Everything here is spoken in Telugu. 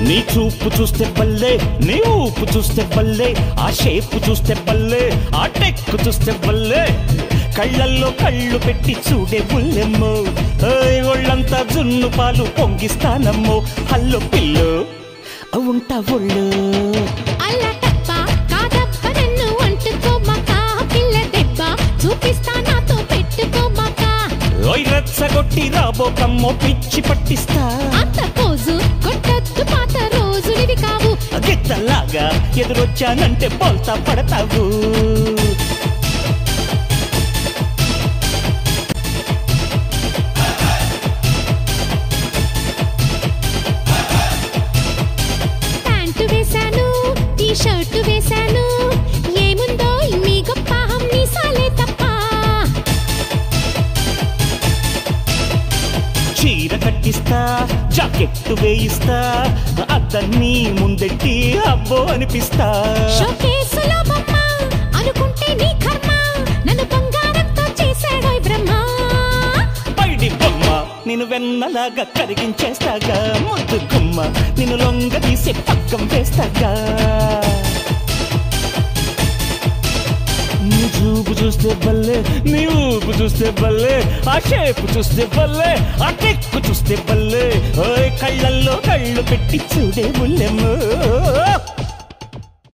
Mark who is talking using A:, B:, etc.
A: నీ చూపు చూస్తే బల్లే, నీ ఊపు చూస్తే బల్లే, ఆ షేపు చూస్తే బల్లే, ఆ టెక్కు చూస్తే బల్లే, కళ్ళల్లో కళ్ళు పెట్టి చూడే బుల్లెమ్మో, ఒళ్ళంతా జున్ను పాలు పొంగిస్తానమ్మో, హల్లో పిల్లో ఉంటా ఒళ్ళు రెచ్చగొట్టి రాబోకమ్మో పిచ్చి పట్టిస్తా
B: అంత పోజు కొట్టద్దు పాత రోజులివి కావు
A: గిత్తలాగా ఎదురొచ్చానంటే బోల్తా పడతావు
B: ప్యాంటు వేశాను టీ షర్టు వేశాను ఏముందో మీ గొప్ప మీసాలే తప్ప
A: చీర కట్టిస్తా జాకెట్టు వేయిస్తా అతన్ని ముందెట్టి అబ్బో అనిపిస్తా
B: షోకేసులో బొమ్మ అనుకుంటే నీ కర్మ నన్ను బంగారంతో చేశాడోయ్ బ్రహ్మ
A: పైడి బొమ్మ నిన్ను వెన్నలాగా కరిగించేస్తాగా ముద్దు గుమ్మ నిన్ను లొంగ తీసి పక్కం వేస్తాగా నీ చూపు చూస్తే బల్లే, నీ ఊపు చూస్తే బల్లే, ఆ షేపు చూస్తే బల్లే, ఆ టెక్కు చూస్తే బల్లే, కళ్ళల్లో కళ్ళు పెట్టి చూడే బుల్లెమ్మో